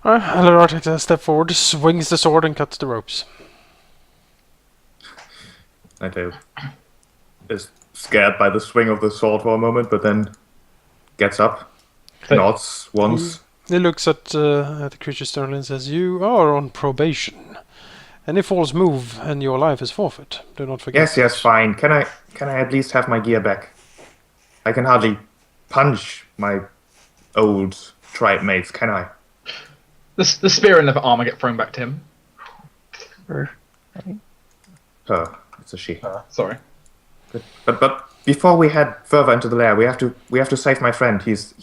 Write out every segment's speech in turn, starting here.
Halldamir takes a step forward, swings the sword, and cuts the ropes. Nightale is scared by the swing of the sword for a moment, but then gets up, nods once. He looks at the creature sternly and says, "You are on probation. Any false move, and your life is forfeit. Do not forget." Yes, fine. Can I at least have my gear back? I can hardly punch my old tribe mates, can I? The spear and leather armor get thrown back to him. Her. It's a she. Sorry. But before we head further into the lair, we have to save my friend. He's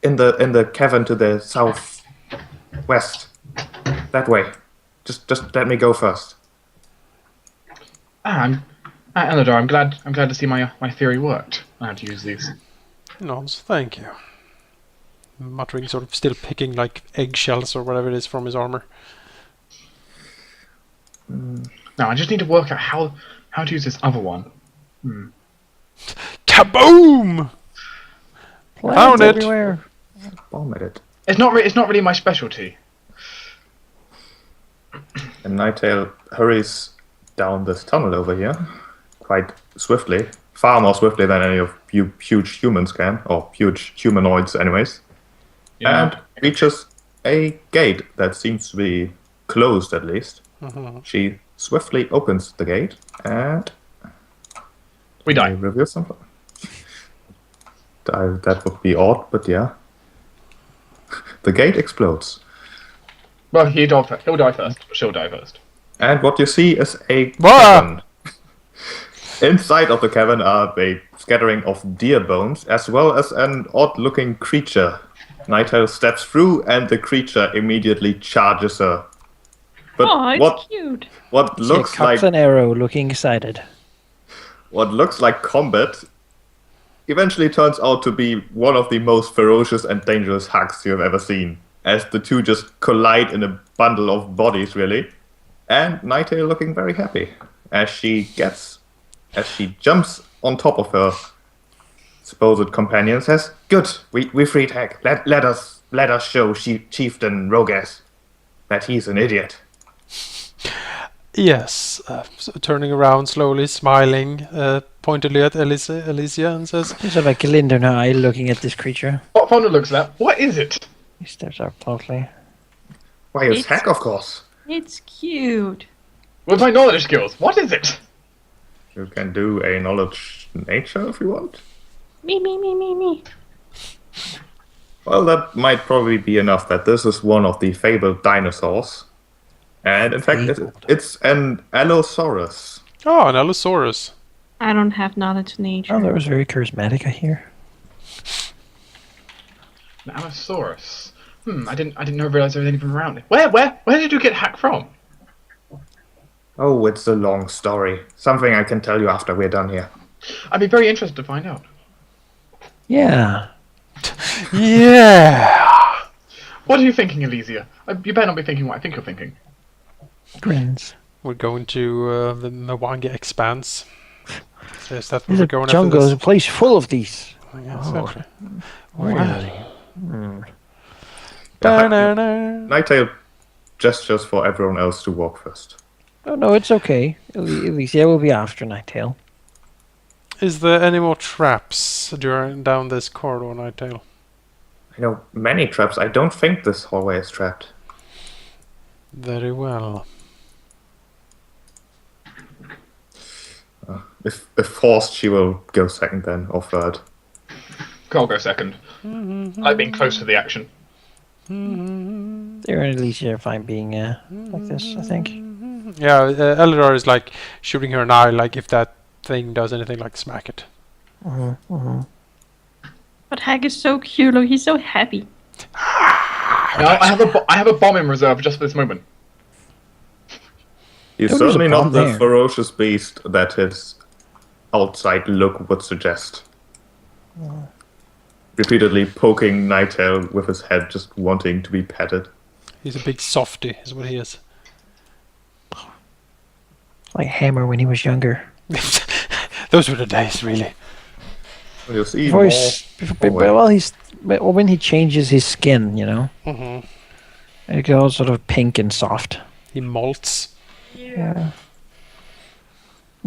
in the cavern to the southwest. That way. Just let me go first. Elidar, I'm glad to see my theory worked. I had to use these. Nods, thank you. Muttering, sort of still picking like eggshells or whatever it is from his armor. Now I just need to work out how to use this other one. Kaboom! Found it! Everywhere. Bomb at it. It's not really my specialty. And Nightale hurries down this tunnel over here, quite swiftly, far more swiftly than any of you huge humans can, or huge humanoids anyways, and reaches a gate that seems to be closed at least. She swiftly opens the gate, and we die. Reveal something. That would be odd, but yeah. The gate explodes. Well, he'll die first. She'll die first. And what you see is a cavern. Inside of the cavern are a scattering of deer bones, as well as an odd-looking creature. Nightale steps through, and the creature immediately charges her. But it's cute. What looks like an arrow, looking excited. What looks like combat eventually turns out to be one of the most ferocious and dangerous hacks you have ever seen, as the two just collide in a bundle of bodies, really. And Nightale looking very happy as she jumps on top of her supposed companion and says, "Good, we freed Hag. Let us show Chieftain Rogas that he's an idiot." Yes, so turning around slowly, smiling pointedly at Alicia and says, Sort of like a glint in her eye looking at this creature. Pathfinder looks at that. What is it? He steps up closely. Why, it's Hag, of course. It's cute. With my knowledge skills, what is it? You can do a knowledge nature if you want. Me. Well, that might probably be enough that this is one of the fabled dinosaurs. And in fact, it's an Allosaurus. "Oh, an Allosaurus." I don't have knowledge nature. Oh, that was very charismatic, I hear. An Allosaurus. I didn't realize there was anything around it. Where did you get Hack from? Oh, it's a long story. Something I can tell you after we're done here. I'd be very interested to find out. Yeah. Yeah! What are you thinking, Elysia? You better not be thinking what I think you're thinking. Grins. We're going to the Mwanga Expanse. So is that where There's we're a going jungle, after is a place full of these. this? Yes, Oh. actually. Really? Ba-na-na. Nightale gestures for everyone else to walk first. Oh, no, it's okay. Alicia will be after Nighttail. Is there any more traps down this corridor, Nighttail? I know many traps. I don't think this hallway is trapped. Very well. If forced, she will go second then, or third. I'll go second. Like being close to the action. There and Alicia are fine being like this, I think. Yeah, Elidar is like shooting her an eye, like if that thing does anything, like smack it. But Hag is so cute. Look, he's so happy. Now, I have a bomb in reserve just for this moment. He's There was a certainly not bomb the there. ferocious beast that his outside look would suggest. Repeatedly poking Nightale with his head, just wanting to be petted. He's a big softy, is what he is. Like Hammer when he was younger. Those were the days, really. You'll see Before when he changes his skin, you know. It goes sort of pink and soft. He molts. Yeah.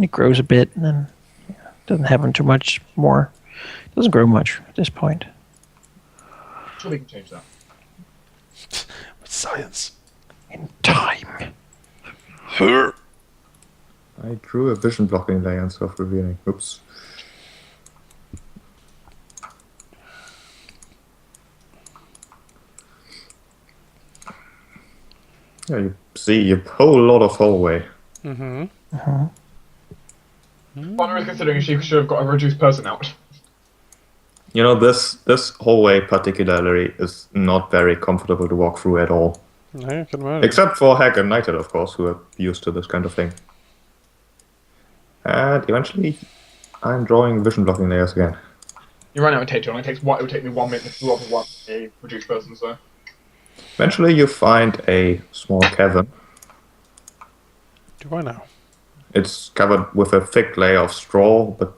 It grows a bit, and then doesn't have too much more. Doesn't grow much at this point. Sure, we can change that. With science. In time. I drew a vision blocking layer instead of revealing. Oops. Yeah, you see a whole lot of hallway. Mm-hmm. What I was considering is she should have got a reduced person out. You know, this hallway particularly is not very comfortable to walk through at all. I can imagine. Except for Hag and Knighted, of course, who are used to this kind of thing. And eventually, I'm drawing vision blocking layers again. You're right now, it only takes what? It would take me 1 minute to draw one a reduced person, so. Eventually, you find a small cavern. Do I now? It's covered with a thick layer of straw, but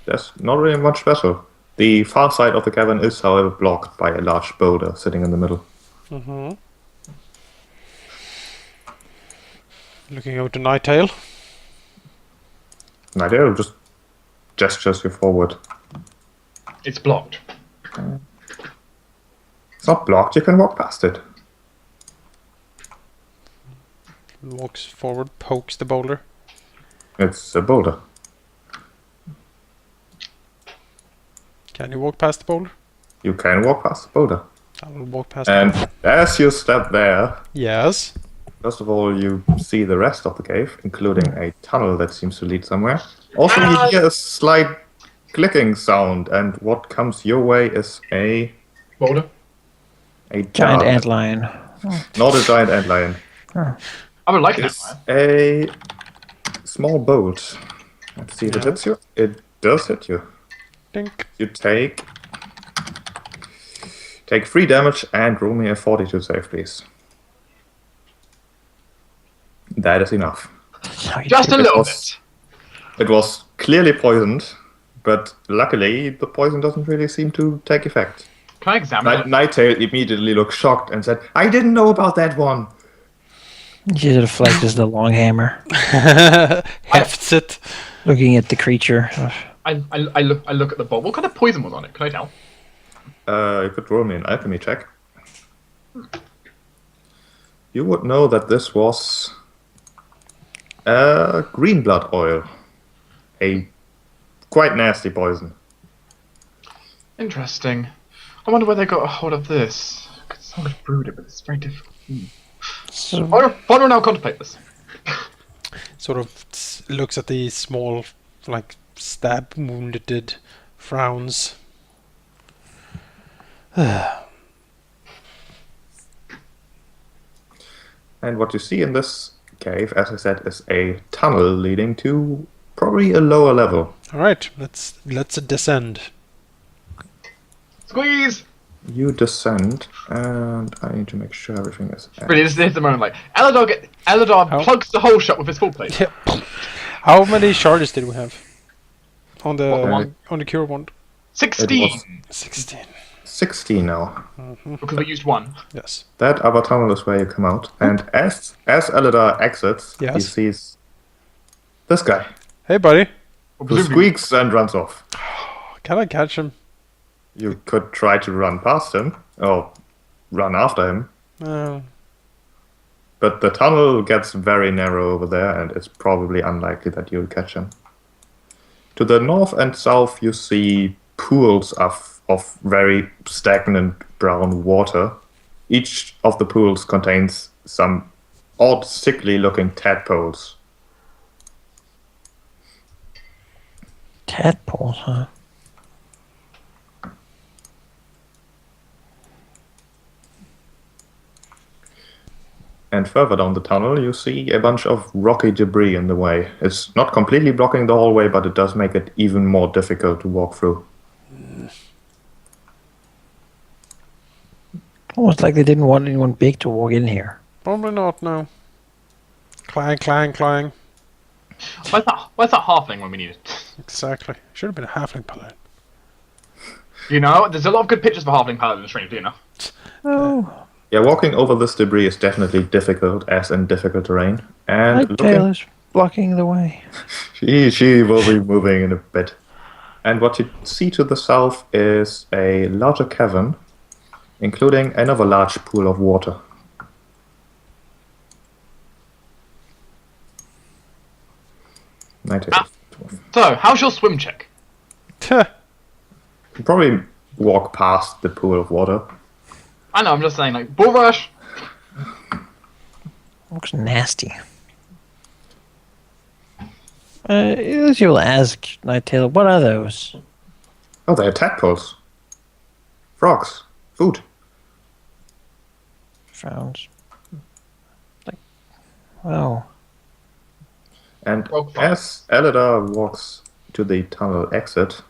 there's not really much special. The far side of the cavern is, however, blocked by a large boulder sitting in the middle. Mm-hmm. Looking over to Nighttail. Nightingale just gestures you forward. It's blocked. It's not blocked, you can walk past it. Walks forward, pokes the boulder. It's a boulder. Can you walk past the boulder? You can walk past the boulder. I will walk past the And boulder. as you step there, Yes. first of all, you see the rest of the cave, including a tunnel that seems to lead somewhere. Also, you hear a slight clicking sound, and what comes your way is a Boulder? Giant jar. antlion. Not a giant antlion. I would like that. It's a small bolt. Let's see if it Yeah. hits you. It does hit you. Dink. You take 3 damage and roll me a 42 save, please. That is enough. Just a It little was- bit. It was clearly poisoned, but luckily the poison doesn't really seem to take effect. Can I examine it? Nighttail immediately looked shocked and said, "I didn't know about that one." She sort of flexes the long hammer, Hefts it. looking at the creature. I look at the bowl. What kind of poison was on it? Can I tell? You could roll me an alchemy check. You would know that this was green blood oil. A quite nasty poison. Interesting. I wonder where they got a hold of this. Someone brewed it, but it's very difficult. So, Why do I now contemplate this? Sort of looks at the small, like, stab wounded frowns. And what you see in this cave, as I said, is a tunnel leading to probably a lower level. Alright, let's descend. Squeeze! You descend, and I need to make sure everything is... Really, this is the moment, like, Eladar How? plugs the hole shut with his full plate. Yep. How many shards did we have? On the What, on the cure wand? 16! It was 16. 16 now. Because we used one. Yes. That other tunnel is where you come out. And as Eladar exits, he Yes. sees this guy, Hey buddy. who squeaks and runs off. Can I catch him? You could try to run past him, or run after him, but the tunnel gets very narrow over there, and it's probably unlikely that you'll catch him. To the north and south, you see pools of very stagnant brown water. Each of the pools contains some odd, sickly-looking tadpoles. tadpoles, huh? And further down the tunnel, you see a bunch of rocky debris in the way. It's not completely blocking the hallway, but it does make it even more difficult to walk through. Almost like they didn't want anyone big to walk in here. Probably not, no. Clang, clang, clang. Where's that halfling when we need it? Exactly. Should have been a halfling paladin. You know, there's a lot of good pictures for halfling paladins, strangely enough. Oh, Yeah, walking over this debris is definitely difficult, as in difficult terrain. And Nighttail looking, is blocking the way. she will be moving in a bit. And what you see to the south is a larger cavern, including another large pool of water. So, how's your swim check? You probably walk past the pool of water. I know, I'm just saying, like, bull rush. Looks nasty. As you'll ask, Nighttail, what are those? Oh, they're tadpoles. Frogs. Food. Frowns. Like, wow. And Frog as Elidar walks to the tunnel exit,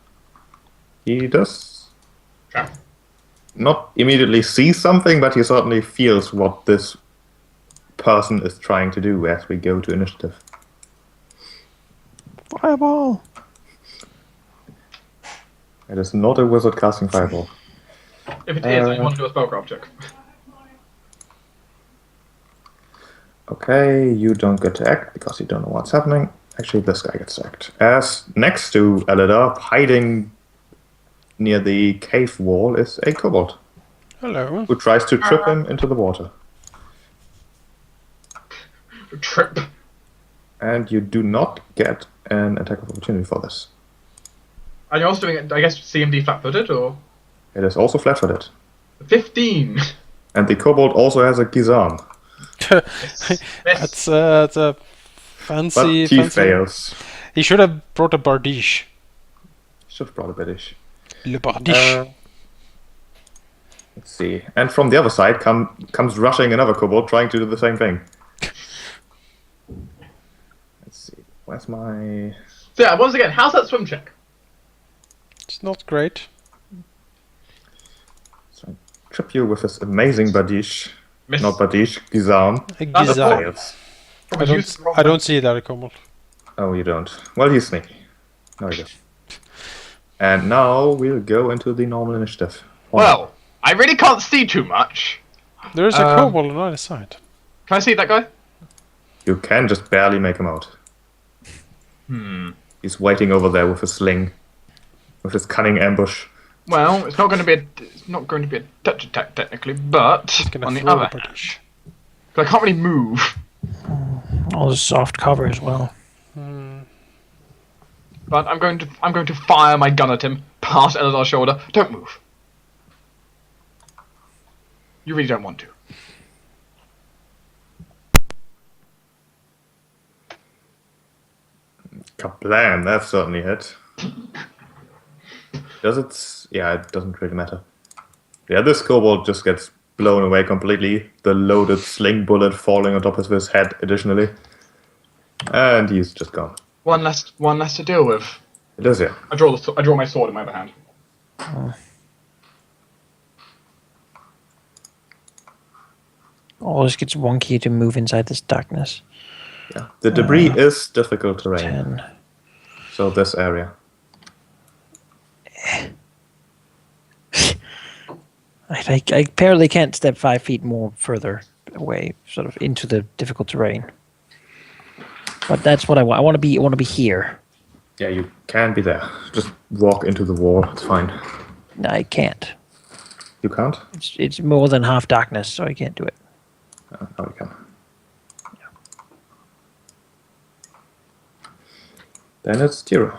he does not immediately see something, but he certainly feels what this person is trying to do as we go to initiative. Fireball! It is not a wizard casting fireball. If it is, I want to do a spellcraft check. Okay, you don't get to act because you don't know what's happening. Actually, this guy gets to act. As next to Elidar, hiding near the cave wall, is a kobold Hello. who tries to trip him into the water. Trip. And you do not get an attack of opportunity for this. And you're also doing it, I guess, CMD flat-footed, or? It is also flat-footed. 15. And the kobold also has a gizam. That's a fancy. But he fancy. fails. He should have brought a bardiche. Should have brought a bitish. Le bardiche. Let's see. And from the other side comes rushing another kobold trying to do the same thing. Let's see. Where's my... So yeah, once again, how's that swim check? It's not great. So I trip you with this amazing badish. Miss. Not badish, gizam. A That's a gizam. four. Fails. I don't see that kobold. Oh, you don't. Well, he's sneaky. No, you don't. And now we'll go into the normal initiative. Well, I really can't see too much. There is a kobold on either side. Can I see that guy? You can just barely make him out. He's waiting over there with a sling, with his cunning ambush. Well, it's not going to be a touch attack technically, but Gonna on the throw other the hand, bardiche. 'cause I can't really move. All the soft cover as well. But I'm going to fire my gun at him past Elidar's shoulder. Don't move. You really don't want to. Kablam! That certainly hit. Does it? Yeah, it doesn't really matter. Yeah, this kobold just gets blown away completely. The loaded sling bullet falling on top of his head additionally. And he's just gone. One less to deal with. It is, yeah. I draw my sword in my other hand. Always gets wonky to move inside this darkness. Yeah. The debris is difficult terrain. 10. So this area. I apparently can't step 5 feet more further away, sort of into the difficult terrain. But that's what I want. I want to be here. Yeah, you can be there. Just walk into the wall. It's fine. No, I can't. You can't? It's more than half darkness, so I can't do it. No, you can. Then it's Tiro.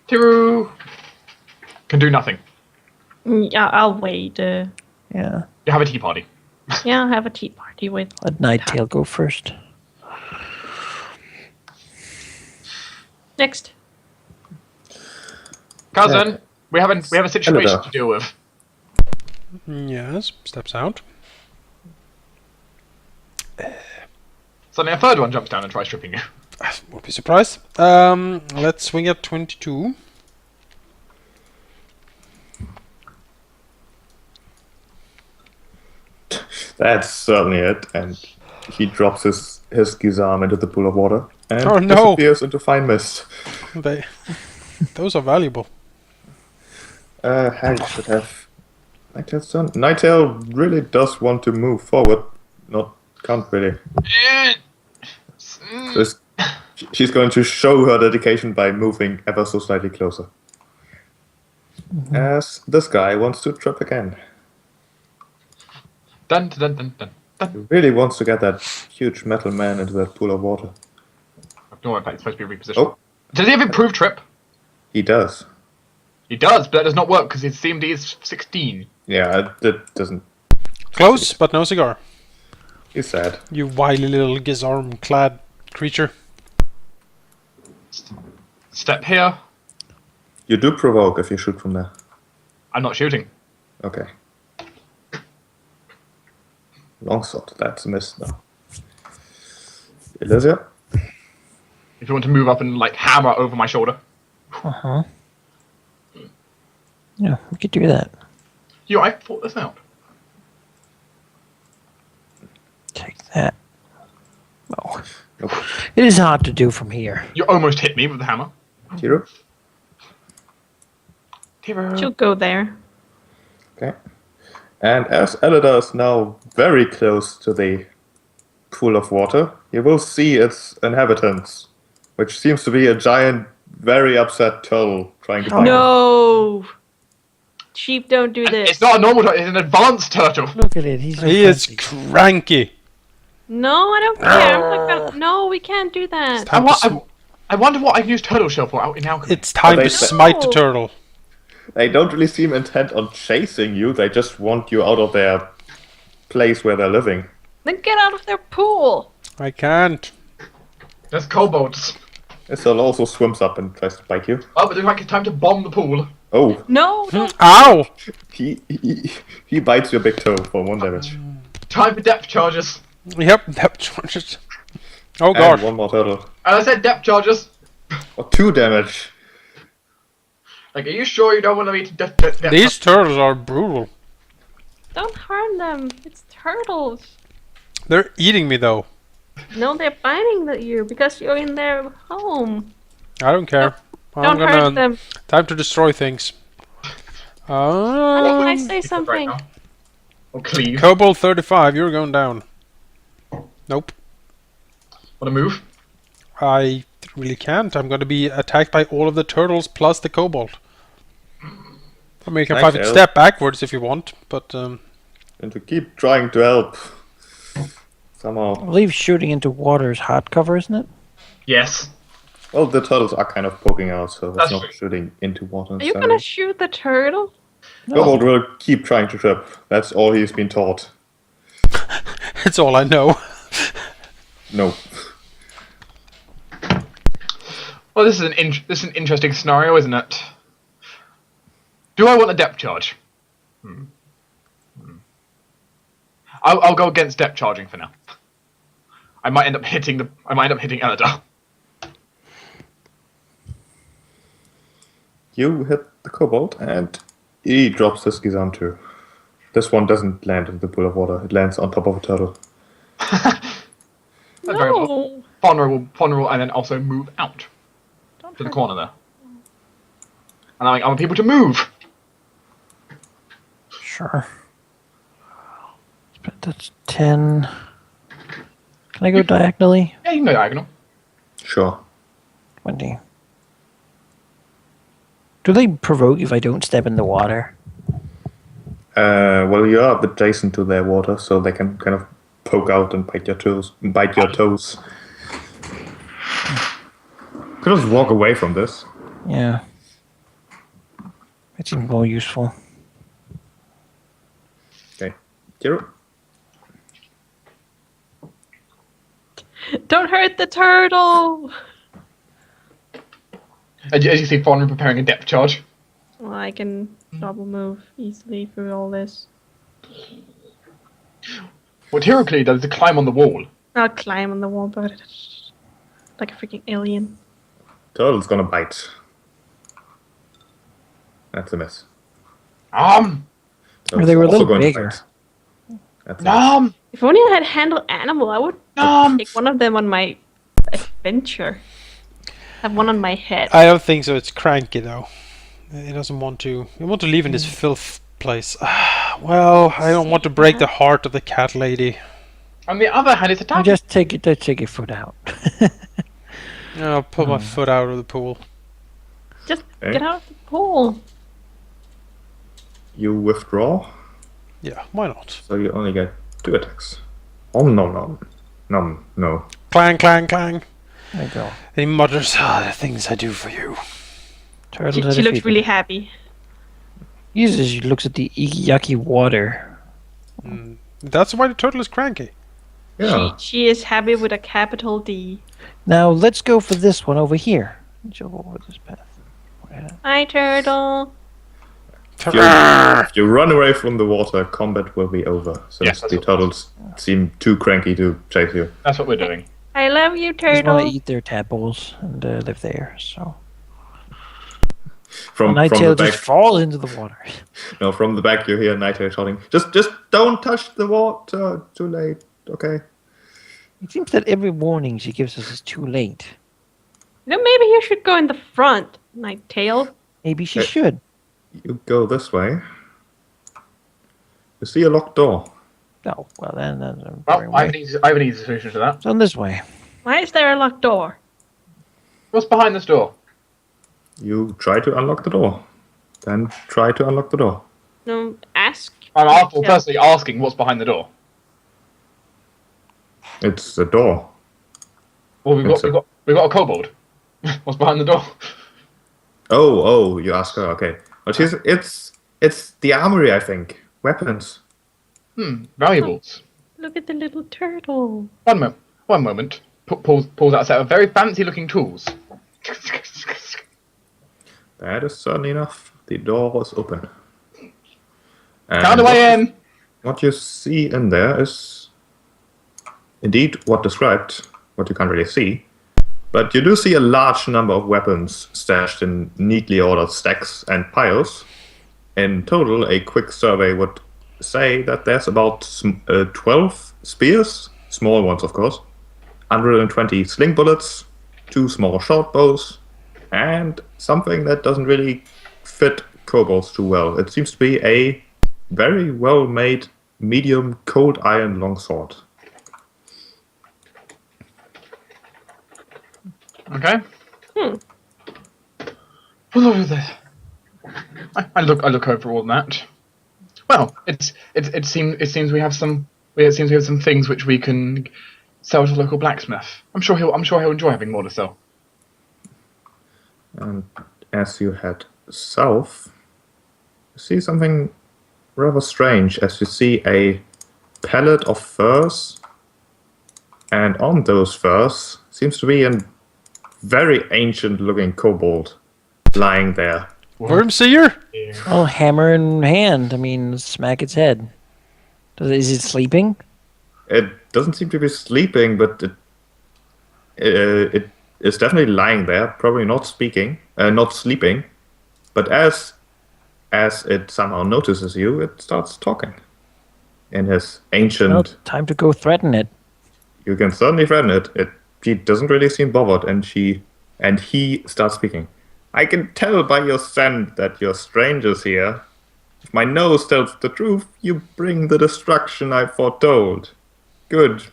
Tiru can do nothing. Yeah, I'll wait. Yeah. You have a tea party. Yeah, I'll have a tea party with. Let Nighttail go first. Next. Cousin, we have a situation to deal with. Yes, steps out. Suddenly a third one jumps down and tries stripping you. I won't be surprised. Let's swing at 22. That's certainly it. And he drops his gizam into the pool of water and Oh, no. disappears into fine mist. Those are valuable. Harry should have Nighttail's turn. Nighttail really does want to move forward. Can't really. So she's going to show her dedication by moving ever so slightly closer. As this guy wants to trip again. Dun dun dun dun dun. He really wants to get that huge metal man into that pool of water. Don't worry about it, it's supposed to be repositioned. Oh, Does he have improved trip? he does. He does, but that does not work because his CMD is 16. Yeah, that doesn't. Close, but no cigar. He's sad. You wily little gizarm-clad creature. Step here. You do provoke if you shoot from there. I'm not shooting. Okay. Longsword, that's a miss now. Elysia? If you want to move up and like hammer over my shoulder. Uh-huh. Yeah, we could do that. I thought this out. Take that. Oh. Nope. It is hard to do from here. You almost hit me with the hammer. Tiro? She'll go there. Okay. And as Elida is now very close to the pool of water, you will see its inhabitants, which seems to be a giant, very upset turtle trying to find him. No! Sheep don't do this. It's not a normal turtle, it's an advanced turtle. Look at it. He's so He is fancy. cranky. No, I don't care. I'm not gonna... No, we can't do that. Time to I wonder what I've used turtle shell for out in alchemy. It's time they to say- smite the turtle. They don't really seem intent on chasing you, they just want you out of their place where they're living. Then get out of their pool. I can't. There's kobolds. This turtle also swims up and tries to bite you. Oh, but looks like it's time to bomb the pool. Oh, No, don't. Ow! he bites your big toe for 1 damage. Time for depth charges. Yep, that charges. Oh And god. one more turtle. And I said depth charges. Oh, 2 damage. Like, are you sure you don't want me to depth These turtles are brutal. Don't harm them. It's turtles. They're eating me though. No, they're biting you because you're in their home. I don't care. Don't hurt them. Time to destroy things. Can I say Right something? now. Or cleave. Kobold 35, you're going down. Nope. Want to move? I really can't. I'm going to be attacked by all of the turtles plus the kobold. I mean, you can Thanks, five El. step backwards if you want, but And to keep trying to help. I Somehow. believe shooting into water is hot cover, isn't it? Yes. Well, the turtles are kind of poking out, so That's it's not true. shooting into water. Are you gonna shoot the turtle? Kobold will keep trying to trip. That's all he's been taught. it's all I know. No. Well, this is an interesting scenario, isn't it? Do I want a depth charge? I'll go against depth charging for now. I might end up hitting Elida. You hit the kobold, and he drops his Gizan too. This one doesn't land in the pool of water. It lands on top of a turtle. That's very well. No. Vulnerable, and then also move out Don't to the hurt corner there. And I want people to move. Sure. But that's 10. Can I go diagonally? Yeah, you can go diagonal. Sure. 20. Do they provoke if I don't step in the water? Well, you are adjacent to their water, so they can kind of poke out and bite your toes. Could just walk away from this. Yeah. It seems more useful. Okay. Kiro? Don't hurt the turtle. As you see, Fawn preparing a depth charge. Well, I can double move easily through all this. What Hirocles does is to climb on the wall. I'll climb on the wall, but like a freaking alien. Turtle's gonna bite. That's a miss. Or they were a also little going to bigger. bite. That's a miss. If only I had handled animal, I would take one of them on my adventure. Have one on my head. I don't think so. It's cranky though. It doesn't want to. It want to leave in this filth place. Well, I don't want to break the heart of the cat lady. On the other hand, it's You attacking. just take your foot out. I'll pull my foot out of the pool. Just Okay. get out of the pool. You withdraw, Yeah, why not? so you only get 2 attacks. Oh no. Clang, clang, clang. There you go. And he mutters, the things I do for you. Turtles She are looks defeated. really happy. She looks at the yucky water. That's why the turtle is cranky. Yeah. She is happy with a capital D. Now let's go for this one over here. She'll go over this path. Hi, turtle. If you run away from the water, combat will be over, since Yes, that's the what- turtles seem too cranky to chase you. That's what we're doing. I love you, Just want turtle. to eat their tadpoles and live there. So From the Nighttail back, just falls into the water. no, from the back you hear Nighttail shouting, "Just don't touch the water! Too late." Okay. It seems that every warning she gives us is too late. No, maybe you should go in the front, Nighttail. Maybe she should. You go this way. You see a locked door. Oh, well then. That's Well, I have an easy solution to that. It's on this way. Why is there a locked door? What's behind this door? You try to unlock the door. Then try to unlock the door. No, ask. I'm firstly asking what's behind the door. It's a door. Well, we've So- got a kobold. What's behind the door? Oh, you ask her. Okay, but it's the armory, I think. Weapons. Valuables. Look at the little turtle. One moment. Pulls out a set of very fancy-looking tools. That is certainly enough. The door is open. And Found a way in. What you see in there is indeed what described, what you can't really see. But you do see a large number of weapons stashed in neatly ordered stacks and piles. In total, a quick survey would say that there's about 12 spears, small ones of course, 120 sling bullets, 2 small short bows, and something that doesn't really fit kobolds too well. It seems to be a very well-made medium cold iron longsword. Okay. What is this? I look over all that. Well, it seems we have some things which we can sell to the local blacksmith. I'm sure he'll enjoy having more to sell. And as you head south, you see something rather strange as you see a pallet of furs, and on those furs seems to be a very ancient looking kobold lying there. Wormseer? Oh, hammer in hand. I mean, smack its head. Is it sleeping? It doesn't seem to be sleeping, but it is definitely lying there, probably not sleeping. But as it somehow notices you, it starts talking in his ancient. Well, time to go threaten it. You can certainly threaten it. She doesn't really seem bothered, and he starts speaking. I can tell by your scent that you're strangers here. If my nose tells the truth, you bring the destruction I foretold. Good.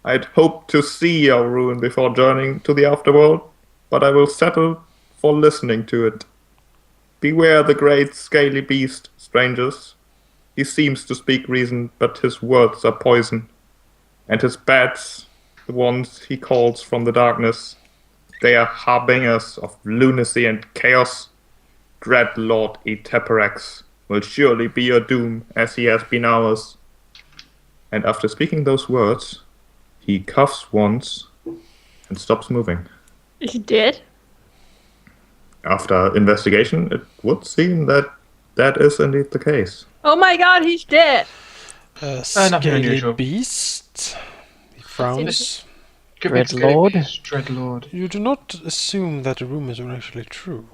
I'd hoped to see your ruin before journeying to the afterworld, but I will settle for listening to it. Beware the great scaly beast, strangers. He seems to speak reason, but his words are poison. And his bats, the ones he calls from the darkness, they are harbingers of lunacy and chaos. Dread Lord Eteparax will surely be your doom, as he has been ours. And after speaking those words, he coughs once and stops moving. Is he dead? After investigation, it would seem that is indeed the case. Oh my god, he's dead! A Nothing scaly unusual. beast. He frowns. Dreadlord? Dreadlord. You do not assume that the rumors are actually true.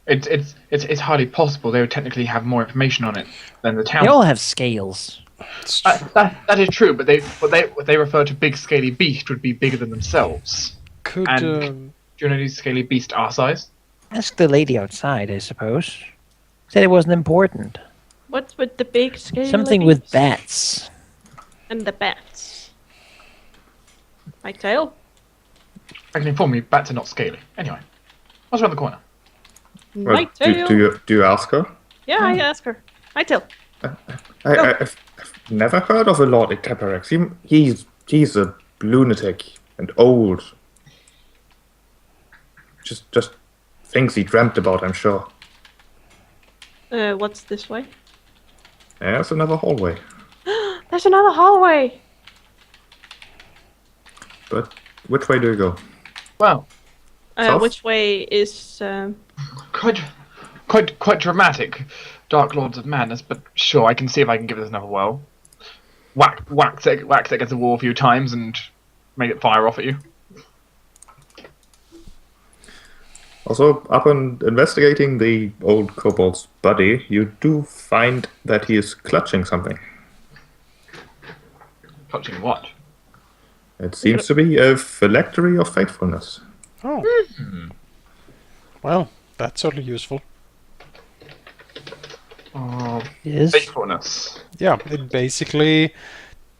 It's hardly possible. They would technically have more information on it than the town. They all have scales. It's true. That is true, but what they refer to big scaly beast would be bigger than themselves. Could and- Do you know these scaly beast our size? Ask the lady outside, I suppose. Said it wasn't important. What's with the big scaly Something with beaks? bats. And the bats. My tail? I can inform you, bats are not scaly. Anyway, what's around the corner? Well, My tail? do you ask her? Yeah, I ask her. My tail. I've never heard of a Lord Iteperex. He's a lunatic and old. Just things he dreamt about, I'm sure. What's this way? There's another hallway. There's another hallway! But which way do you go? Well, South? Which way is... quite dramatic, Dark Lords of Madness, but sure, I can see if I can give this another whirl. Whack it against the wall a few times and make it fire off at you. Also, upon investigating the old kobold's body, you do find that he is clutching something. Clutching what? It seems to be a phylactery of faithfulness. Oh. Well, that's certainly useful. Oh, Yes. faithfulness. Yeah, it basically,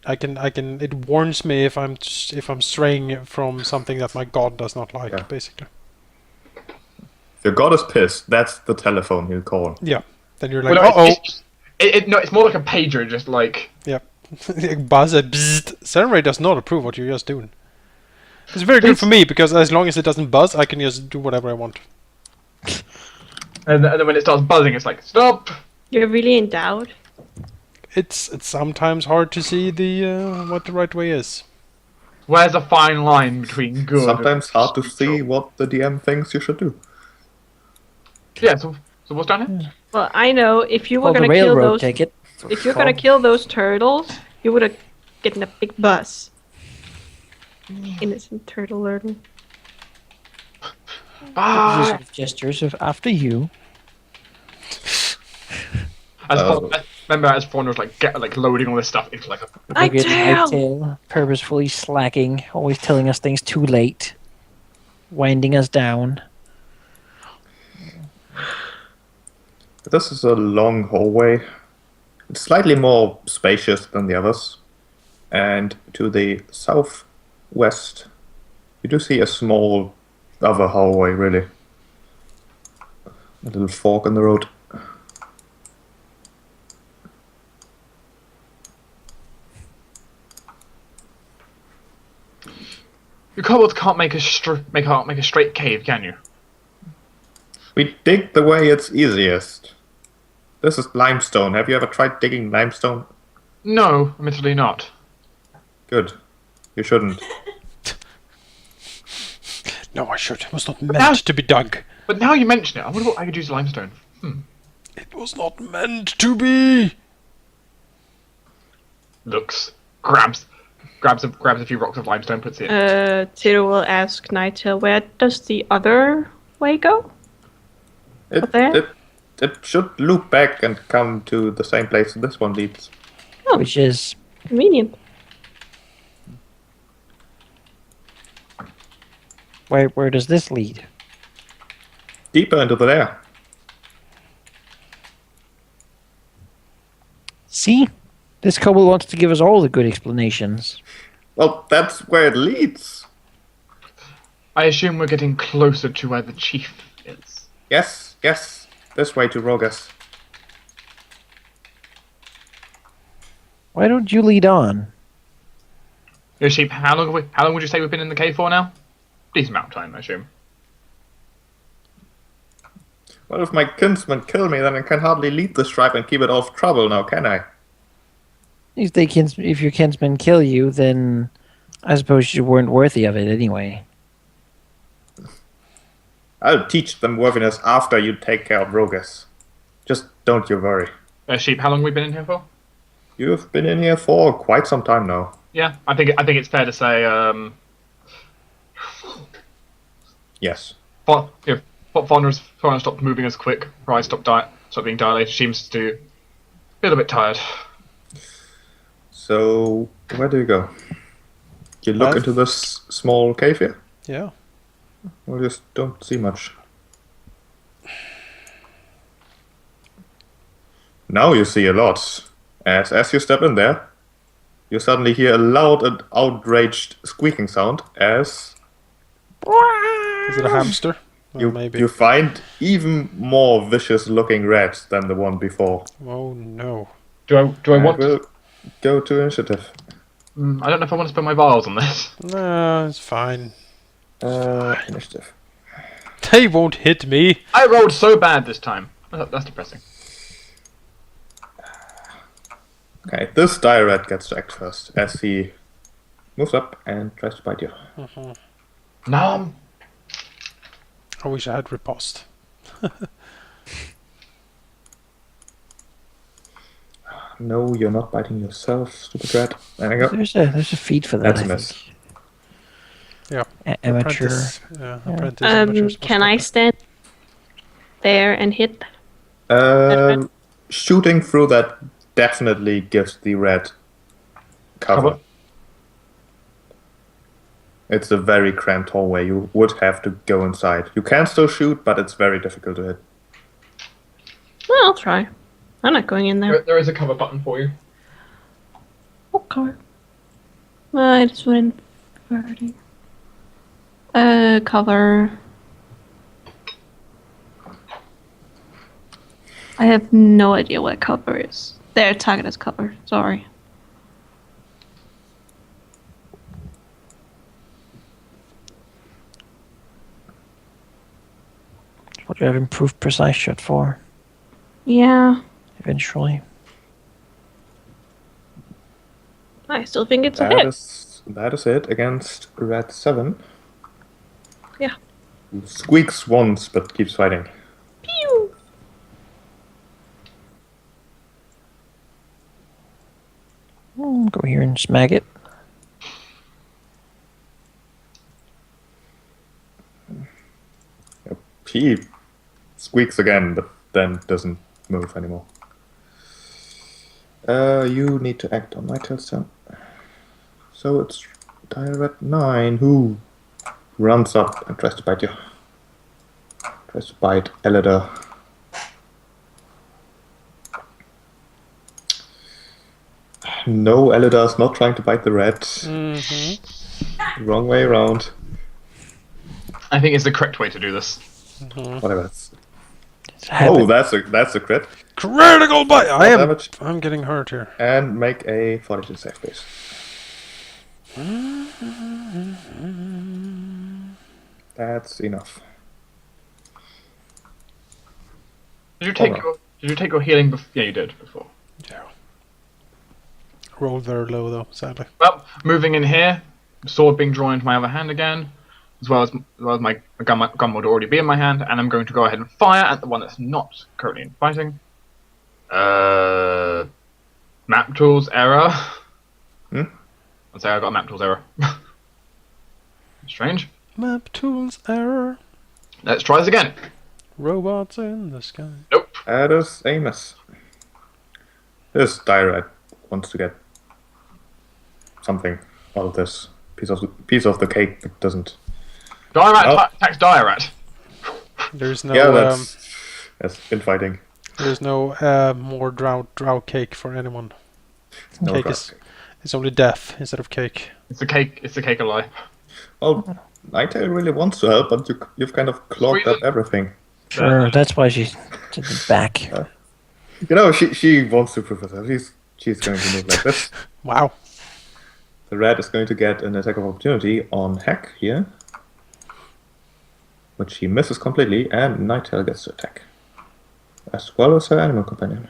it warns me if I'm straying from something that my god does not like. Yeah. Basically. If your god is pissed, that's the telephone he'll call. Yeah. Then you're like, Well, no, uh oh. no, it's more like a pager, just like... Yep. Buzz it. Bzzzt. Samurai does not approve what you're just doing. It's very good for me because as long as it doesn't buzz, I can just do whatever I want. And then when it starts buzzing, it's like, stop! You're really endowed. It's sometimes hard to see the what the right way is. Where's the fine line between good Sometimes hard to and see what the DM thinks you should do. Yeah, so what's down here? Well, I know if you were Called the gonna kill railroad those... ticket. If you're gonna kill those turtles, you would have gotten a big bus. Innocent turtle learning. Ah! Gestures of after you. Remember, as Fawn was like loading all this stuff into like a... My Bigger than tail! my tail, purposefully slacking, always telling us things too late, winding us down. This is a long hallway. It's slightly more spacious than the others. And to the southwest, you do see a small other hallway, really. A little fork in the road. You kobolds can't make a straight cave, can you? We dig the way it's easiest. This is limestone. Have you ever tried digging limestone? No, admittedly not. Good. You shouldn't. No, I should. It was not meant to be dug. But now you mention it, I wonder what I could use limestone. It was not meant to be. Looks, grabs a few rocks of limestone, puts it in. Tiro will ask Nighttail, where does the other way go? It should loop back and come to the same place this one leads. Which is Convenient. where does this lead? Deeper into the lair. See? This kobold wants to give us all the good explanations. Well, that's where it leads. I assume we're getting closer to where the chief is. Yes. This way to Rogus. Why don't you lead on? Your sheep, how long would you say we've been in the cave for now? Decent amount of time, I assume. Well, if my kinsmen kill me, then I can hardly lead this tribe and keep it off trouble now, can I? If your kinsmen kill you, then I suppose you weren't worthy of it anyway. I'll teach them worthiness after you take care of Rogus. Just don't you worry. Sheep, how long have we been in here for? You've been in here for quite some time now. Yeah, I think it's fair to say, Yes. Fonder's trying to stop moving as quick, or I stop being dilated. Seems to be a little bit tired. So, where do you go? You look into this small cave here? Yeah. We just don't see much. Now you see a lot. As you step in there, you suddenly hear a loud and outraged squeaking sound as Is it a hamster? you, Maybe. you find even more vicious looking rat than the one before. Oh no. Do I And want? we'll go to initiative. I don't know if I want to spend my vials on this. No, it's fine. Initiative. They won't hit me. I rolled so bad this time. That's depressing. Okay, this dire rat gets to act first as he moves up and tries to bite you. No. I wish I had riposte. No, you're not biting yourself, stupid rat. There you go. There's a feed for that. That's a I miss. think. Yeah. Amateur. Apprentice. Yeah, apprentice. amateur's Can much I better. stand there and hit? Shooting through that definitely gives the rat cover. It's a very cramped hallway. You would have to go inside. You can still shoot, but it's very difficult to hit. Well, I'll try. I'm not going in there. There is a cover button for you. Okay. I just went 30. Cover. I have no idea what cover is. There, target is cover. Sorry. What do you have improved precise shot for? Yeah. Eventually. I still think it's a hit. That is it against rat 7. Yeah. Squeaks once, but keeps fighting. Pew! Go here and smag it. He squeaks again, but then doesn't move anymore. You need to act on my turn. So it's dire rat 9 who runs up and tries to bite you. Tries to bite Elida. No, Elida's not trying to bite the rat. Mm-hmm. Wrong way around. I think it's the correct way to do this. Whatever. It's a habit. Oh, that's a crit. Critical bite! Damage. I'm getting hurt here. And make a fortitude save, please. That's enough. Did you take your healing? Yeah, you did before. Yeah. Rolled very low though, sadly. Well, moving in here, sword being drawn into my other hand again, as well as my gun would already be in my hand, and I'm going to go ahead and fire at the one that's not currently in fighting. Map tools error. I'd say I got a map tools error. Strange. Map tools error. Let's try this again. Robots in the sky. Nope. That is a miss. This dire rat wants to get something out of this piece of the cake, but doesn't. Dirat attacks Dirat. There's no Yeah, that's infighting. there's no more drow cake for anyone. No Cake drug. is it's only death instead of cake. It's the cake. It's the cake of life. Well, Nightail really wants to help, but you've kind of clogged up everything. Sure, that's why she's to the back. You know, she wants to prove herself. She's going to move like this. Wow. The rat is going to get an attack of opportunity on Hack here, which he misses completely, and Nightail gets to attack, as well as her animal companion.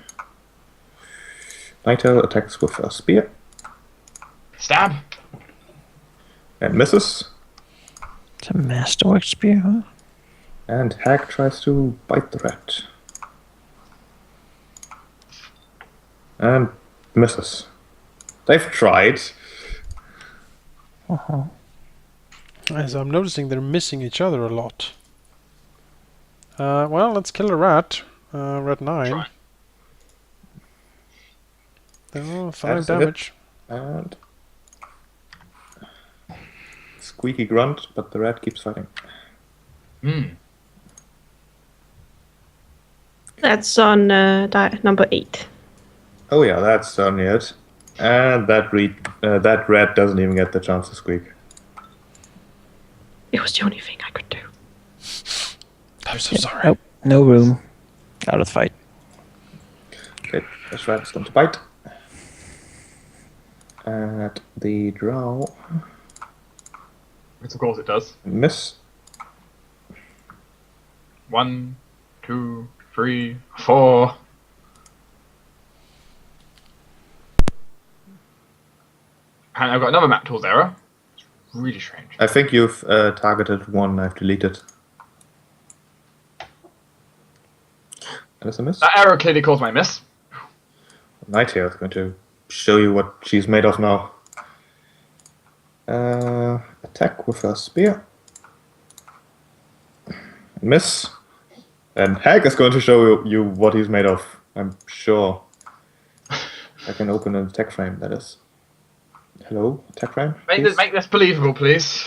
Nightail attacks with a spear Stab. and misses, It's a masterwork spear, huh? and Hack tries to bite the rat and misses. They've tried. As I'm noticing they're missing each other a lot. Well, let's kill the rat. Rat 9. Try. Oh, 5 That's a hit. damage. And squeaky grunt, but the rat keeps fighting. That's on number 8. Oh yeah, that's certainly it. And that red doesn't even get the chance to squeak. It was the only thing I could do. I'm so sorry. Nope, no room. Out of the fight. Okay, this red's going to bite. At the draw. Which of course it does. Miss. 1, 2, 3, 4. And I've got another map tools error. It's really strange. I think you've targeted one. I've deleted. That is a miss. That error clearly caused my miss. Nightail is going to show you what she's made of now. Attack with her spear. Miss. And Hag is going to show you what he's made of. I'm sure. I can open an attack frame, that is. Hello, attack frame? Make this believable, please.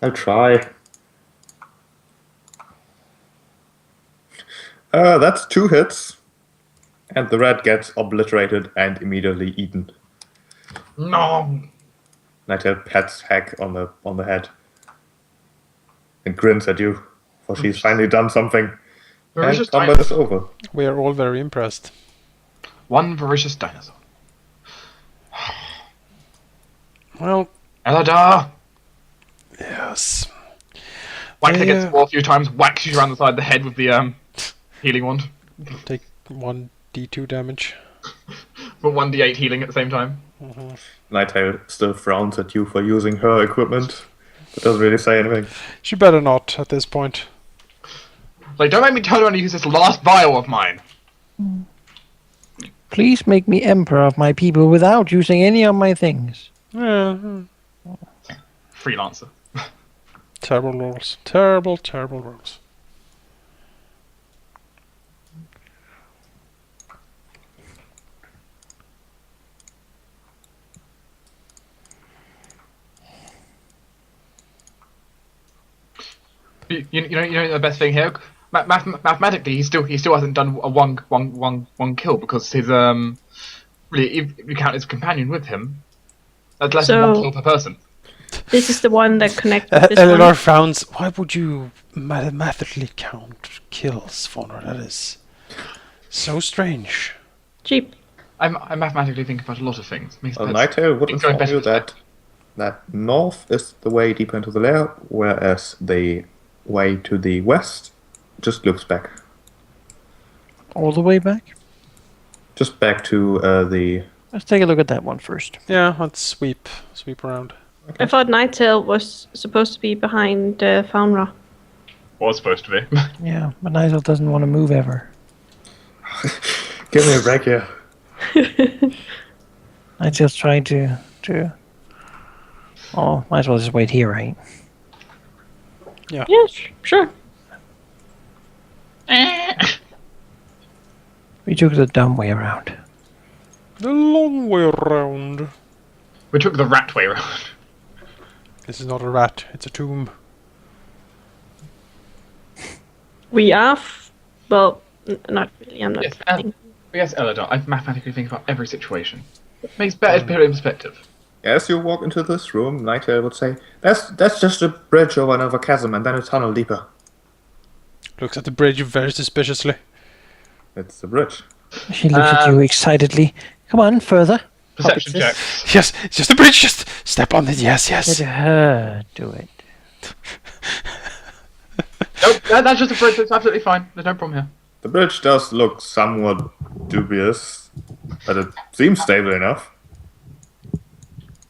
I'll try. That's 2 hits. And the red gets obliterated and immediately eaten. No. Nightail pats Hag on the head. And grins at you. For she's finally done something. Voracious And combat is dinosaur. over. We are all very impressed. One voracious dinosaur. Well, Eladar! yes. Whacks Yeah. against the wall a few times, whacks you around the side of the head with the healing wand. Take 1d2 damage. But 1d8 healing at the same time. Nightail still frowns at you for using her equipment. But doesn't really say anything. She better not at this point. Like, don't make me turn around and use this last vial of mine. Please make me emperor of my people without using any of my things. Yeah. Freelancer. Terrible rules. Terrible, terrible rules. You know the best thing here. Mathematically, he still hasn't done a one kill because his really if you count his companion with him, that's less than 1 So- kill per person. This is the one that connects with this Eleanor one. frowns. Why would you mathematically count kills, Fauna? That is so strange. Cheap. I mathematically think about a lot of things. Makes sense. Nightail would It's going inform better you with that north is the way deeper into the lair, whereas the way to the west just looks back. All the way back? Just back to the... Let's take a look at that one first. Yeah, let's sweep around. I thought Nightail was supposed to be behind Faunra. Was supposed to be. Yeah, but Nigel doesn't want to move ever. Give me a break here. Nigel's trying to... Oh, might as well just wait here, right? Yes, sure. We took the dumb way around. The long way around. We took the rat way around. This is not a rat, it's a tomb. We are. Well, not really. I'm not. Yes, kidding. Yes, Eladar. I mathematically think about every situation. Makes better to put it in perspective. As you walk into this room, Nightail would say, That's just a bridge over another chasm and then a tunnel deeper. Looks at the bridge very suspiciously. It's the bridge. She looks at you excitedly. Come on, further. Perception Hobbitses. check. Yes, it's just a bridge, just step on it, yes, Let yes. her do it. Nope, that's just a bridge. It's absolutely fine. There's no problem here. The bridge does look somewhat dubious, but it seems stable enough.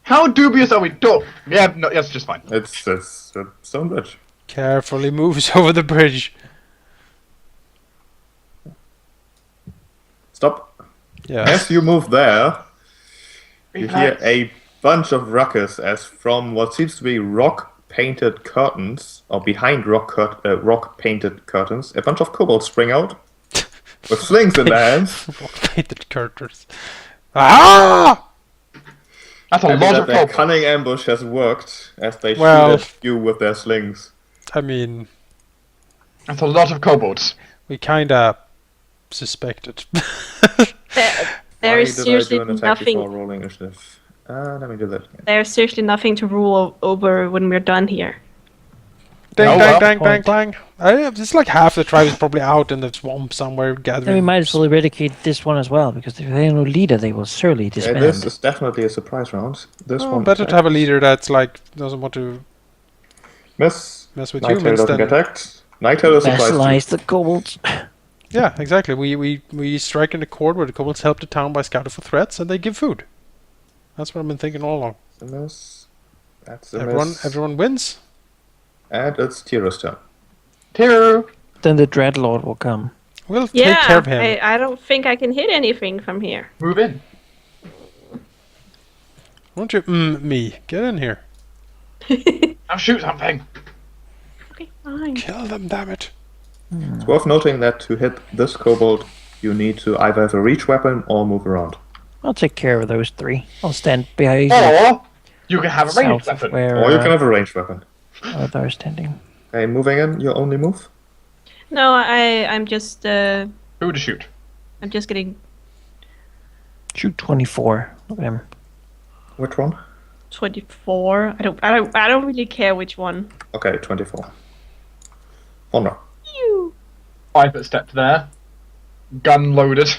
How dubious are we? Yeah, no, that's just fine. It's a stone bridge. Carefully moves over the bridge. Stop. Yeah. As you move there, you hear Relax. a bunch of ruckus as from what seems to be rock-painted curtains, or behind rock-painted curtains, a bunch of kobolds spring out with slings in their hands. Painted curtains. Ah! That's a And lot that of their kobolds. cunning ambush has worked as they Well- shoot at you with their slings. I mean, That's a lot of kobolds. We kinda suspected. There Why is did I seriously do an attack before nothing. rolling initiative? Let me do that again. There's seriously nothing to rule over when we're done here. Dang, Oh, dang, well. dang, bang, Point. clang. It's like half the tribe is probably out in the swamp somewhere gathering. Then we might as well eradicate this one as well, because if they have no leader, they will surely Yeah, disband. this is definitely a surprise round. This one Better to have a attacks. leader that's like doesn't want to Miss. mess with Nighttail humans. doesn't Then get attacked. Nighttail is surprised Vassalize too. the kobolds. yeah, exactly. We strike in the chord where the kobolds help the town by scouting for threats, and they give food. That's what I've been thinking all along. That's a miss. That's a Everyone, miss. everyone wins. And it's Tira's turn. Tiro. Then the Dreadlord will come. We'll Yeah, take care of him. I don't think I can hit anything from here. Move in. Won't you, me? Get in here. Now shoot something. Okay, fine. Kill them, damn it. It's worth noting that to hit this kobold, you need to either have a reach weapon or move around. I'll take care of those three. I'll stand behind you. Or you can have a ranged South of weapon. where Or you can have a ranged weapon. they're standing. Okay, moving in, your only move? No, I'm just Who to shoot? I'm just getting Shoot 24. Look at him. Which one? 24. I don't really care which one. Okay, 24. Honor. Ew. 5 foot step there. Gun loaded.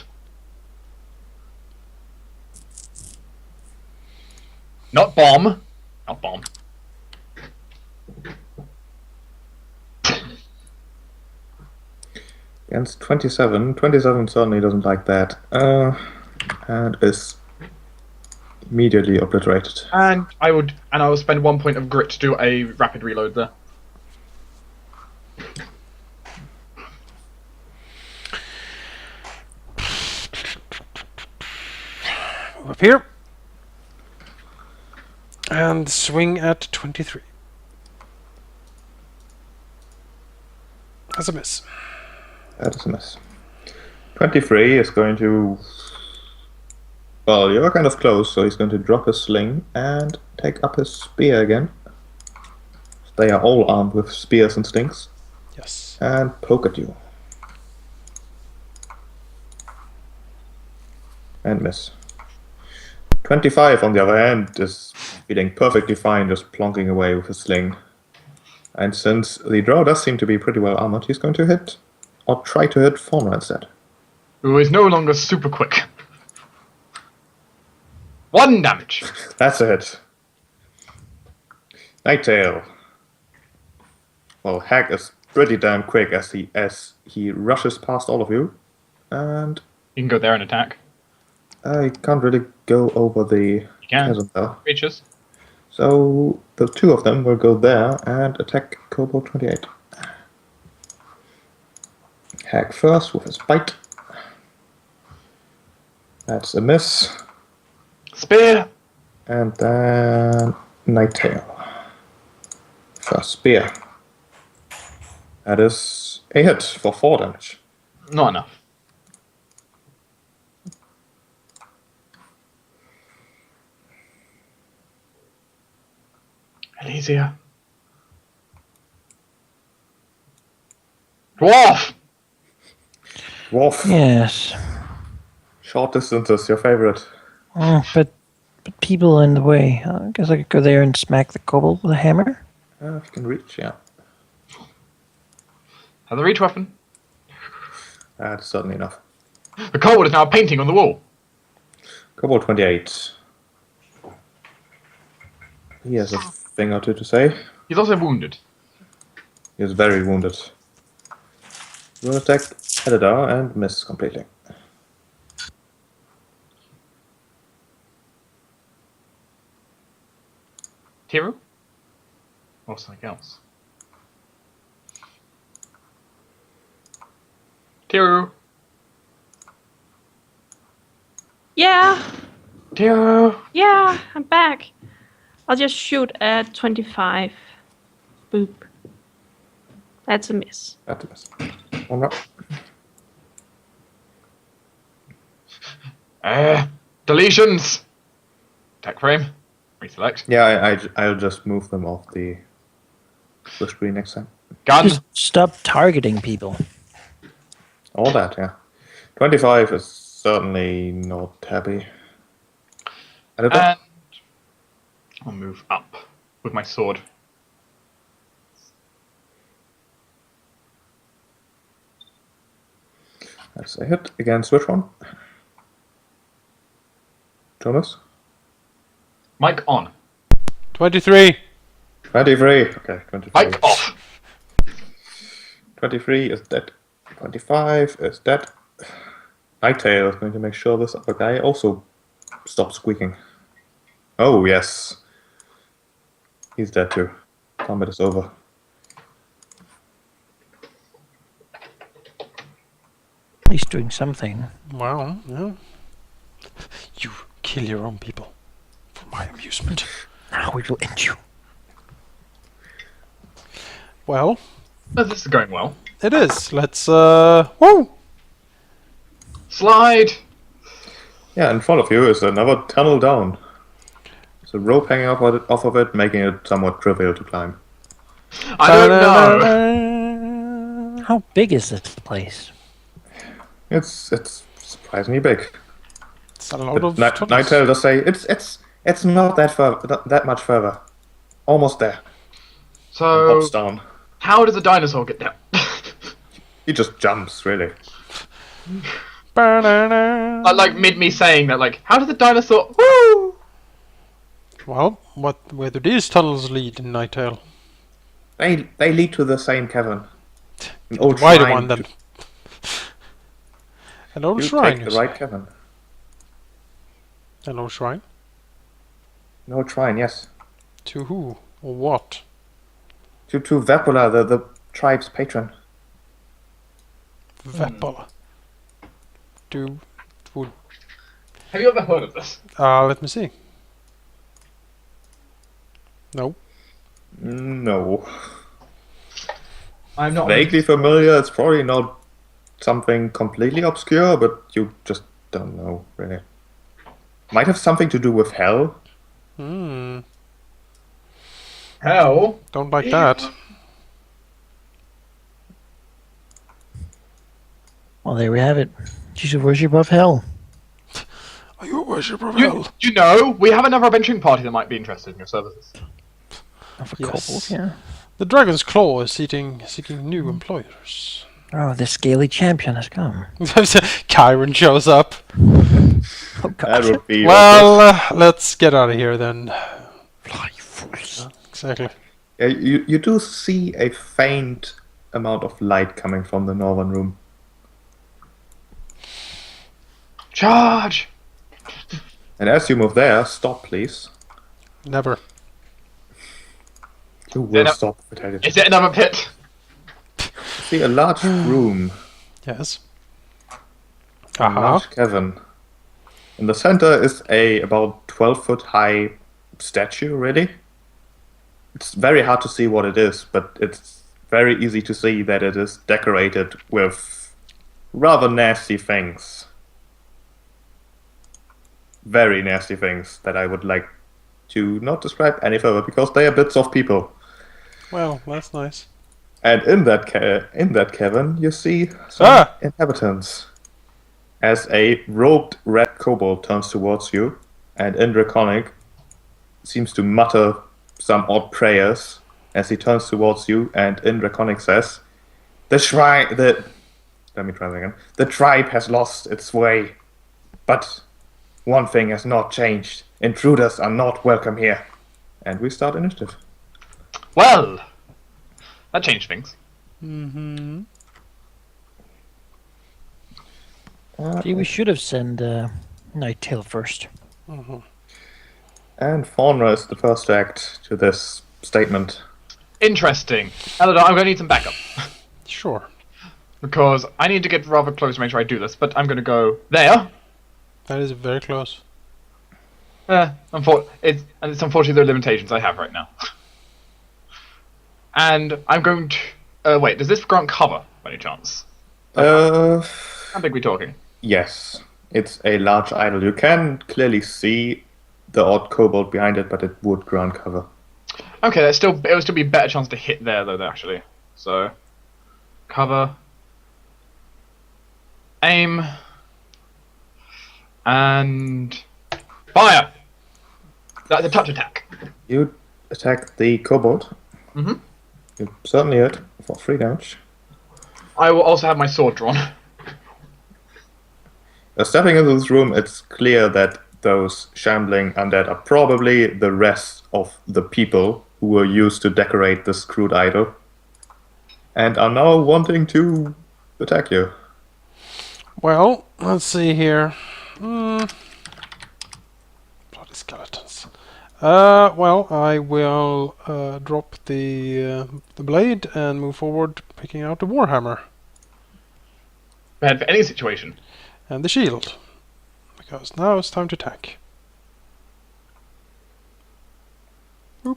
Not bomb. Not bomb. Against 27. 27 certainly doesn't like that. And is immediately obliterated. And I will spend 1 point of grit to do a rapid reload there. Move up here. And swing at 23. That's a miss. That is a miss. 23 is going to... Well, you are kind of close, so he's going to drop his sling and take up his spear again. They are all armed with spears and slings. Yes. And poke at you. And miss. 25, on the other hand, is feeling perfectly fine, just plonking away with his sling. And since the drow does seem to be pretty well armored, he's going to hit, or try to hit Fauna instead. Who is no longer super quick. 1 damage. That's a hit. Nighttail. Well, Hag is pretty damn quick as he rushes past all of you, and You can go there and attack. I can't really go over the You can. chasm though. Creatures. So the two of them will go there and attack Kobold 28. Hag first with his bite. That's a miss. Spear. And then Nighttail. First spear. That is a hit for 4 damage. Not enough. Elysia. Dwarf! Dwarf. Yes. Short distance is your favorite. But people in the way. I guess I could go there and smack the kobold with a hammer. If you can reach, yeah. Have the reach weapon. That's certainly enough. The kobold is now painting on the wall. Kobold 28. He has a thing or two to say. He's also wounded. He is very wounded. Will attack Edidar and miss completely. Tiru? Or something else. Tiru! Yeah, Tiru! yeah, I'm back. I'll just shoot at 25. Boop. That's a miss. That's a miss. One round. Deletions! Attack frame. Reselect. Yeah, I'll just move them off the screen next time. Gun. Just stop targeting people. All that, yeah. 25 is certainly not happy. And And I'll move up with my sword. that's a hit against which one? Thomas? Mic on. 23. 23. Okay, 23. Mic off. 23 is dead. 25 is dead. Nighttail is going to make sure this other guy also stops squeaking. Oh, yes. He's dead too. Combat is over. At least doing something. Wow, yeah. You kill your own people for my amusement. Now we will end you. Well, Oh, this is going well. it is. Let's, whoa! Slide. Yeah, in front of you is another tunnel down. There's a rope hanging off of it, making it somewhat trivial to climb. I don't know. How big is this place? It's surprisingly big. It's a lot of But tunnels. Nighttail does say it's not that much further. Almost there. So, Hops down. how does a dinosaur get down? He just jumps, really. Like mid me saying that, like, how does a dinosaur? Woo! Well, where do these tunnels lead in Nighttail? They lead to the same cavern. An old Wider shrine one then. An old You shrine, take you the right say? cavern. An old shrine? An old shrine, yes. To who? Or what? To Vapula, the tribe's patron. Vapala. Have you ever heard of this? Let me see. No. No. I'm not Vaguely familiar, it's probably not something completely obscure, but you just don't know, really. Might have something to do with hell. Hmm. Hell. Don't like that. Well, there we have it. She's a worship of hell. Are you a worshipper of hell? You know, we have another adventuring party that might be interested in your services. Of a Yes. kobold, yeah. The Dragon's Claw is seeking new employers. Oh, the scaly champion has come. Kyron shows up. Oh, That God. would be... Well, let's get out of here then. Fly, fools. Exactly. Yeah, you do see a faint amount of light coming from the northern room. Charge! And as you move there, stop, please. Never. You will no- stop, I tell you. Is it another pit? See a large room, Yes. a Aha. large cavern. In the center is a about 12-foot high statue, really. It's very hard to see what it is, but it's very easy to see that it is decorated with rather nasty things. Very nasty things that I would like to not describe any further because they are bits of people. Well, that's nice. And in that cavern, you see some inhabitants. As a robed red kobold turns towards you, and in Draconic seems to mutter some odd prayers as he turns towards you, and in Draconic says, Let me try that again. The tribe has lost its way, but one thing has not changed. Intruders are not welcome here. And we start initiative. Well, that changed things. Mm-hmm. See, we should have sent Nighttail first. And Fauna is the first to act to this statement. Interesting. Halldamir, I'm going to need some backup. Sure. Because I need to get rather close to make sure I do this, but I'm going to go there. That is very close. It's unfortunately the limitations I have right now. And I'm going to... wait, does this grant cover, by any chance? How big are we talking? Yes. It's a large idol. You can clearly see the odd kobold behind it, but it would ground cover. Okay, it would still be a better chance to hit there, though, actually. So, cover. Aim. And fire! That's a touch attack. You attack the kobold. Mm-hmm. You certainly hit for 3 damage. I will also have my sword drawn. Stepping into this room, it's clear that those shambling undead are probably the rest of the people who were used to decorate this crude idol, and are now wanting to attack you. Well, let's see here. Bloody skeletons. Well, I will drop the blade and move forward, picking out the warhammer Bad for any situation. and the shield, because now it's time to attack. Do you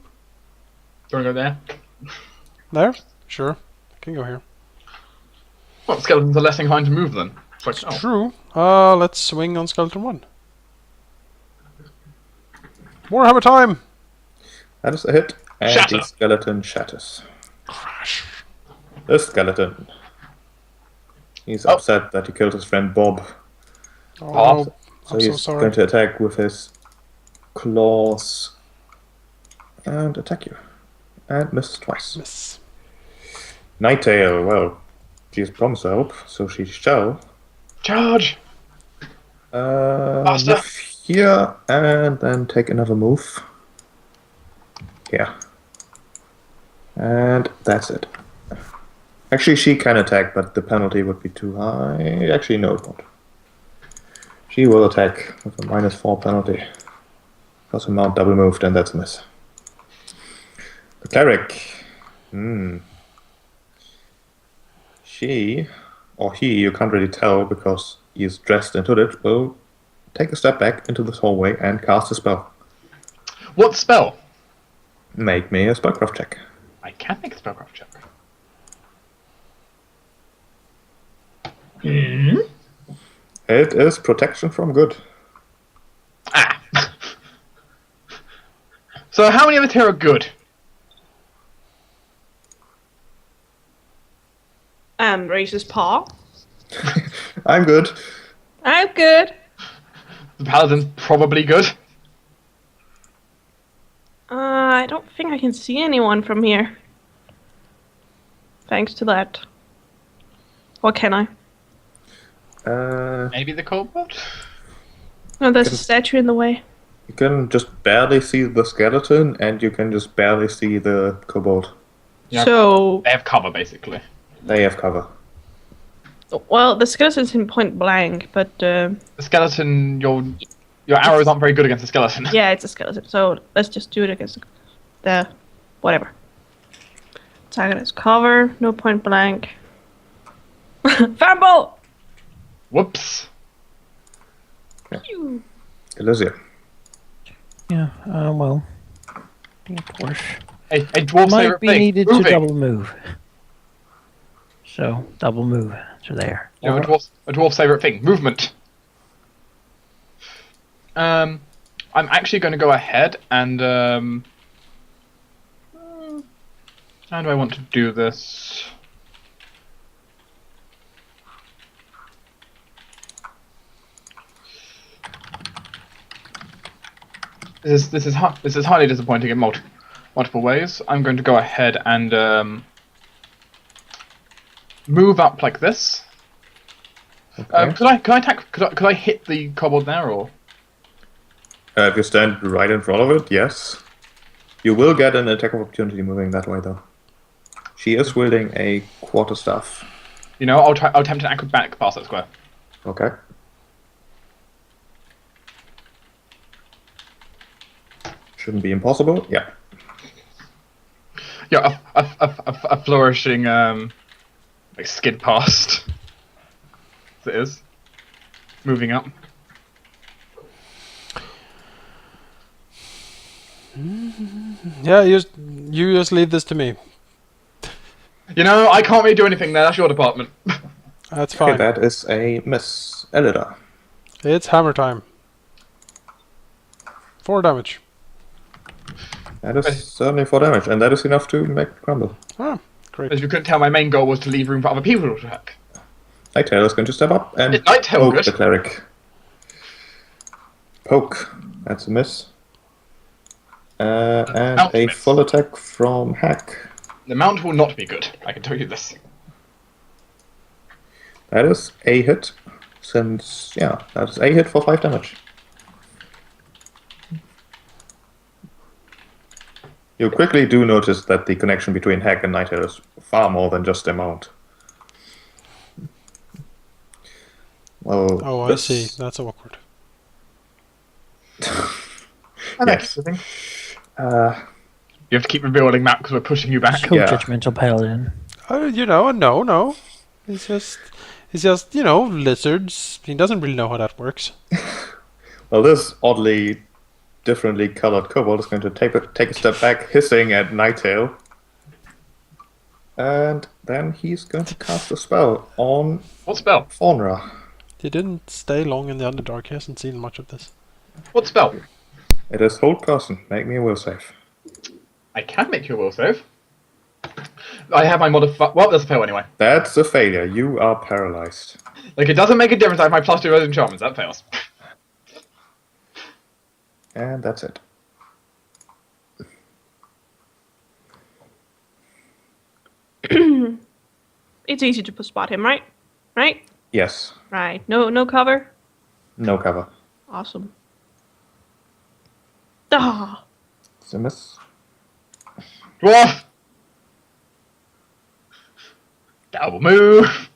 want to go there? There? Sure. I can go here. Well, skeletons are less inclined to move then. It's like, oh. True. Let's swing on skeleton 1. Warhammer time! That is a hit, and Shatter. the skeleton shatters. Crash. The skeleton. He's upset that he killed his friend Bob, Oh, so I'm so he's sorry. going to attack with his claws and attack you. And misses twice. Miss. Nighttail, well, she has promised to help, so she shall. Charge! Faster. Move here, and then take another move. Here. And that's it. Actually, she can attack, but the penalty would be too high. Actually, no, it won't. She will attack with a -4 penalty. Because her mount double moved, and that's a miss. The cleric. She, or he, you can't really tell because he's dressed into it, will take a step back into this hallway and cast a spell. What spell? Make me a spellcraft check. I can make a spellcraft check. It is protection from good. Ah! So how many of us here are good? Raises paw. I'm good. I'm good. The paladin's probably good. I don't think I can see anyone from here. Thanks to that. Or can I? Maybe the kobold? No, there's a statue in the way. You can just barely see the skeleton, and you can just barely see the kobold. Yeah. So, They have cover, basically. They have cover. well, the skeleton's in point blank, but The skeleton, your arrows aren't very good against the skeleton. yeah, it's a skeleton. So let's just do it against the whatever. Target is cover, no point blank. Fumble! Whoops. Phew. Elysia. Yeah, well, of course. A dwarf's Might favorite be thing. needed Moving. to double move. So, double move. So there. You know, a dwarf's favorite thing. Movement. I'm actually going to go ahead and how do I want to do this? This is highly disappointing in multiple ways. I'm going to go ahead and move up like this. Okay. Could I hit the kobold there or? If you stand right in front of it, yes. You will get an attack of opportunity moving that way, though. She is wielding a quarterstaff. You know, I'll attempt an acrobatic past that square. Okay. Shouldn't be impossible. Yeah. Yeah, a flourishing like skid past. As it is. Moving up. Yeah, you just leave this to me. You know, I can't really do anything there. That's your department. That's Okay, fine. that is a miss. Elida. It's hammer time. 4 damage. That is certainly 4 damage, and that is enough to make it crumble. Ah, great. As you couldn't tell, my main goal was to leave room for other people to attack. Nighttail is going to step up and Is Nighttail poke good? the cleric. Poke. That's a miss. And Mount a miss. full attack from Hack. The mount will not be good. I can tell you this. That is a hit. Since, yeah, that is a hit for 5 damage. You quickly do notice that the connection between Hack and Nighttail is far more than just their mount. Well, Oh, I see. That's awkward. And that Yes. keeps the thing. Uh, You have to keep revealing that because we're pushing you back. So Yeah. judgmental paladin. No. He's just, lizards. He doesn't really know how that works. well, this oddly differently colored kobold is going to take a step back, hissing at Nighttail. And then he's going to cast a spell on What spell? Faunra. He didn't stay long in the Underdark. He hasn't seen much of this. What spell? It is hold person. Make me a will save. I can make you a will save. I have my modifier. Well, that's a fail anyway. That's a failure. You are paralyzed. Like, it doesn't make a difference. I have my +2 res enchantments. That fails. And that's it. It's easy to spot him, right? Right? Yes. Right. No cover? No cover. Awesome. Ah! It's a miss. Dwarf! Double move!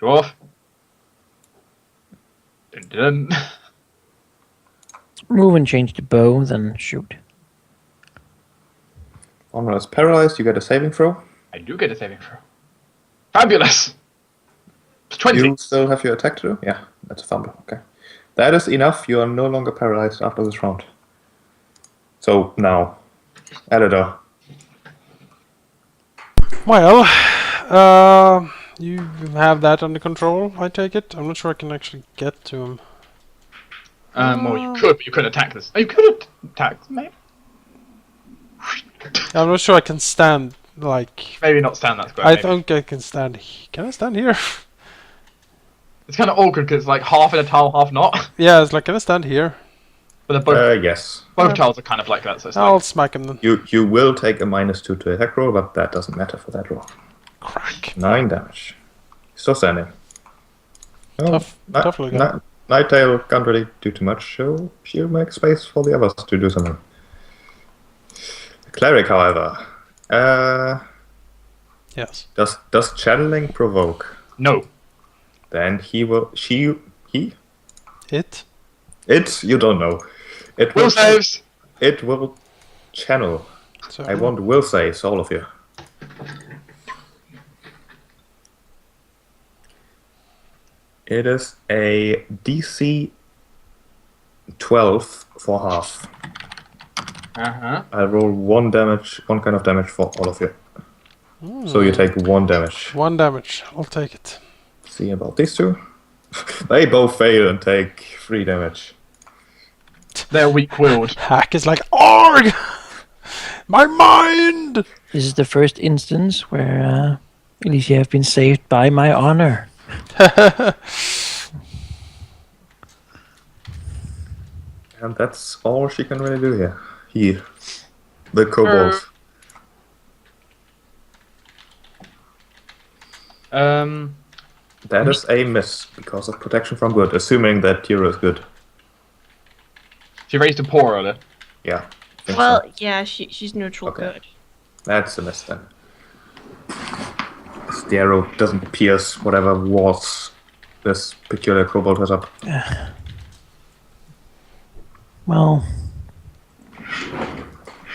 Dwarf. Dun dun. Move and change the bow, then shoot. Faunra is paralyzed. You get a saving throw. I do get a saving throw. Fabulous! It's 20. You still have your attack to do? Yeah, that's a fumble. Okay. That is enough. You are no longer paralyzed after this round. So, now. Elidor. Well, you have that under control, I take it? I'm not sure I can actually get to him. Well, you could, but you couldn't attack this. Oh, you could attack, maybe? I'm not sure I can stand, like... Maybe not stand that square. I maybe. think I can stand... Can I stand here? It's kind of awkward because it's like half in a tile, half not. Yeah, it's like, can I stand here? But they're both, Yes. both tiles are kind of like that, so it's I'll like, smack him then. You will take a -2 to attack roll, but that doesn't matter for that roll. Crack. 9 damage. Still standing. Oh, Tough looking. Nighttail can't really do too much, so she'll make space for the others to do something. The cleric, however, Yes. does channeling provoke? no. Then he, It? you don't know. It Will saves! It will channel. So, I want will saves, all of you. It is a DC 12 for half. Uh-huh. I'll roll one kind of damage for all of you. So you take 1 damage. 1 damage. I'll take it. See about these two. They both fail and take 3 damage. They're weak-willed. Hack is like, ARG! My mind! This is the first instance where at least you have been saved by my honor. And that's all she can really do here. The kobold. That is a miss because of protection from good, assuming that Tira is good. She raised a paw earlier. Yeah. I think Well, so. yeah, she's neutral Okay. good. That's a miss then. The arrow doesn't pierce whatever walls this peculiar kobold has up. Well,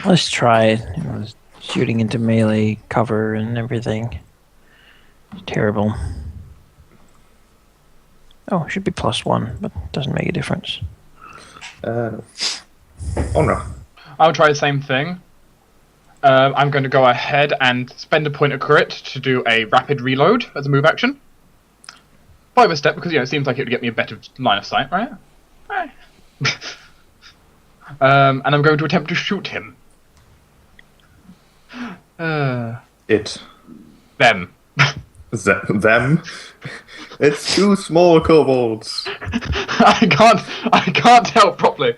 let's try it. Shooting into melee cover and everything. It's terrible. Oh, it should be +1, but doesn't make a difference. Honra. I'll try the same thing. I'm going to go ahead and spend a point of crit to do a rapid reload as a move action. 5 a step, because it seems like it would get me a better line of sight, right? Right. And I'm going to attempt to shoot him. It. Them. Them. It's two small kobolds. I can't help properly.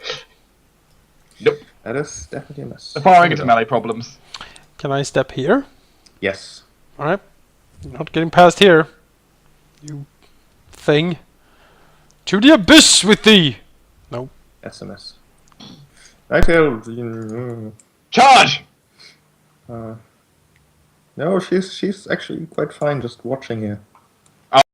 Nope. That is definitely a miss. The firing into melee problems. Can I step here? Yes. Alright. Not getting past here. You thing. To the abyss with thee! No. That's a miss. Actually, Charge! no, she's actually quite fine just watching here.